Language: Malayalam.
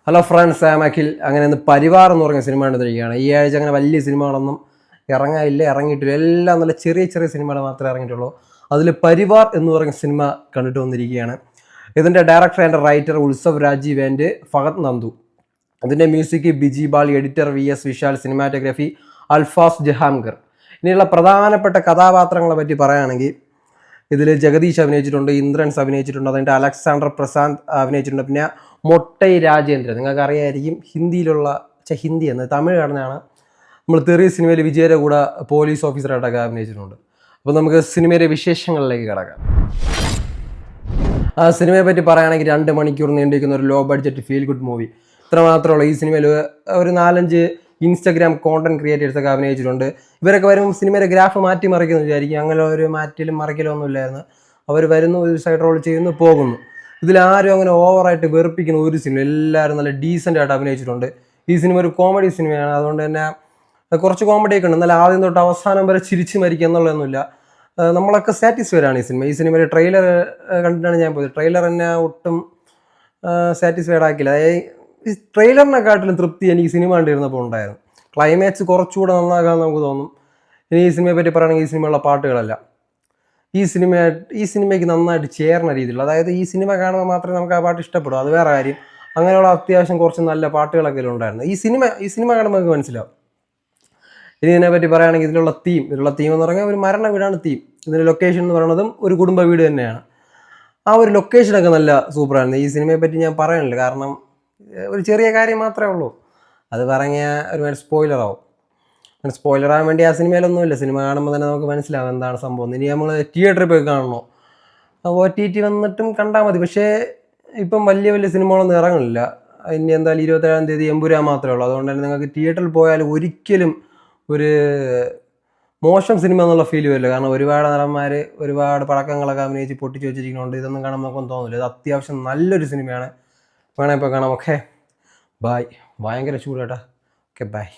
ഹലോ ഫ്രണ്ട്സ്, ആം അഖിൽ. അങ്ങനെ ഇന്ന് പരിവാർ എന്ന് പറഞ്ഞ സിനിമ കണ്ടിരിക്കുകയാണ്. ഈ ആഴ്ച അങ്ങനെ വലിയ സിനിമകളൊന്നും ഇറങ്ങിയിട്ടില്ല. എല്ലാം നല്ല ചെറിയ ചെറിയ സിനിമകൾ മാത്രമേ ഇറങ്ങിയിട്ടുള്ളൂ. അതിൽ പരിവാർ എന്ന് പറഞ്ഞ സിനിമ കണ്ടിട്ട് വന്നിരിക്കുകയാണ്. ഇതിൻ്റെ director and writer Utsav Rajeev and Fahad Nandu. അതിൻ്റെ music Biji Bal, editor VS Vishal, cinematography Alfas Jahangir. ഇനിയുള്ള പ്രധാനപ്പെട്ട കഥാപാത്രങ്ങളെ പറ്റി പറയുകയാണെങ്കിൽ ഇതിൽ ജഗദീഷ് അഭിനയിച്ചിട്ടുണ്ട്, ഇന്ദ്രൻസ് അഭിനയിച്ചിട്ടുണ്ട്, അതിൻ്റെ അലക്സാണ്ടർ പ്രസാദ് അഭിനയിച്ചിട്ടുണ്ട്, പിന്നെ മൊട്ടൈ രാജേന്ദ്രൻ. നിങ്ങൾക്ക് അറിയായിരിക്കും, ഹിന്ദി എന്ന് തമിഴ് കടന്നാണ്. നമ്മൾ തെറി സിനിമയിൽ വിജയയുടെ കൂടെ പോലീസ് ഓഫീസറായിട്ടൊക്കെ അഭിനയിച്ചിട്ടുണ്ട്. അപ്പോൾ നമുക്ക് സിനിമയുടെ വിശേഷങ്ങളിലേക്ക് കിടക്കാം. ആ സിനിമയെ പറ്റി പറയുകയാണെങ്കിൽ 2 മണിക്കൂർ നീണ്ടിരിക്കുന്ന ഒരു low budget feel good movie. ഇത്ര മാത്രമേ ഉള്ളൂ. ഈ സിനിമയിൽ ഒരു 4-5 ഇൻസ്റ്റഗ്രാം കോണ്ടന്റ് ക്രിയേറ്റേഴ്സൊക്കെ അഭിനയിച്ചിട്ടുണ്ട്. ഇവരൊക്കെ വരുമ്പോൾ സിനിമയുടെ ഗ്രാഫ് മാറ്റി മറിക്കുന്നു വിചാരിക്കും. അങ്ങനെ ഒരു മാറ്റിലും മറിക്കലും ഒന്നും ഇല്ലായിരുന്നു. അവർ വരുന്നു, ഒരു സൈഡ് റോൾ ചെയ്യുന്നു, പോകുന്നു. ഇതിലാരും അങ്ങനെ ഓവറായിട്ട് വെറുപ്പിക്കുന്ന ഒരു സിനിമ. എല്ലാവരും നല്ല ഡീസൻ്റ് ആയിട്ട് അഭിനയിച്ചിട്ടുണ്ട്. ഈ സിനിമ ഒരു കോമഡി സിനിമയാണ്. അതുകൊണ്ട് തന്നെ കുറച്ച് കോമഡിയൊക്കെ ഉണ്ട്. എന്നാൽ ആദ്യം തൊട്ട് അവസാനം വരെ ചിരിച്ച് മരിക്കുക എന്നുള്ളതൊന്നുമില്ല. നമ്മളൊക്കെ സാറ്റിസ്ഫൈഡ് ആണ് ഈ സിനിമയുടെ ട്രെയിലർ കണ്ടിട്ടാണ് ഞാൻ പോയത്. ട്രെയിലർ എന്നെ ഒട്ടും സാറ്റിസ്ഫൈഡ് ആക്കില്ല. ഈ ട്രെയിലറിനെക്കാട്ടിലും തൃപ്തി എനിക്ക് സിനിമ കണ്ടിരുന്നപ്പോൾ ഉണ്ടായിരുന്നു. ക്ലൈമാക്സ് കുറച്ചുകൂടെ നന്നാകാൻ നമുക്ക് തോന്നും. ഇനി ഈ സിനിമയെ പറ്റി പറയുകയാണെങ്കിൽ ഈ സിനിമയുള്ള പാട്ടുകളല്ല, ഈ സിനിമയ്ക്ക് നന്നായിട്ട് ചേർന്ന രീതിയിലുള്ള, അതായത് ഈ സിനിമ കാണുമ്പോൾ മാത്രമേ നമുക്ക് ആ പാട്ട് ഇഷ്ടപ്പെടൂ, അത് വേറെ കാര്യം. അങ്ങനെയുള്ള അത്യാവശ്യം കുറച്ച് നല്ല പാട്ടുകളൊക്കെ ഉണ്ടായിരുന്നു. ഈ സിനിമ കാണുമ്പോൾ നമുക്ക് മനസ്സിലാവും. ഇനി ഇതിനെപ്പറ്റി പറയുകയാണെങ്കിൽ ഇതിലുള്ള തീം എന്ന് പറഞ്ഞാൽ ഒരു മരണ വീടാണ് തീം. ഇതിൻ്റെ ലൊക്കേഷൻ എന്ന് പറയുന്നതും ഒരു കുടുംബ വീട് തന്നെയാണ്. ആ ഒരു ലൊക്കേഷനൊക്കെ നല്ല സൂപ്പറായിരുന്നു. ഈ സിനിമയെ പറ്റി ഞാൻ പറയാനില്ല, കാരണം ഒരു ചെറിയ കാര്യം മാത്രമേ ഉള്ളൂ. അത് പറഞ്ഞാൽ ഒരുപാട് സ്പോയിലറാവും. സ്പോയിലറാകാൻ വേണ്ടി ആ സിനിമയിലൊന്നുമില്ല. സിനിമ കാണുമ്പോൾ തന്നെ നമുക്ക് മനസ്സിലാവും എന്താണ് സംഭവം. ഇനി നമ്മൾ തിയേറ്ററിൽ പോയി കാണണോ, OTT വന്നിട്ടും കണ്ടാൽ മതി. പക്ഷേ ഇപ്പം വലിയ സിനിമകളൊന്നും ഇറങ്ങുന്നില്ല. ഇനി എന്തായാലും 27-ാം തീയതി എമ്പുരാൻ മാത്രമേ ഉള്ളൂ. അതുകൊണ്ട് തന്നെ നിങ്ങൾക്ക് തിയേറ്ററിൽ പോയാലും ഒരിക്കലും ഒരു മോശം സിനിമ എന്നുള്ള ഫീൽ വരില്ല. കാരണം ഒരുപാട് നടന്മാർ ഒരുപാട് പടക്കങ്ങളൊക്കെ അഭിനയിച്ച് പൊട്ടിച്ച് വെച്ചിരിക്കുന്നുണ്ട്. ഇതൊന്നും കാണുമ്പോൾ നമുക്കൊന്നും തോന്നില്ല. ഇത് അത്യാവശ്യം നല്ലൊരു സിനിമയാണ്. വേണേ ഇപ്പോൾ കാണാം. Okay, bye. ഭയങ്കര ചൂട് കേട്ടോ. Okay, bye.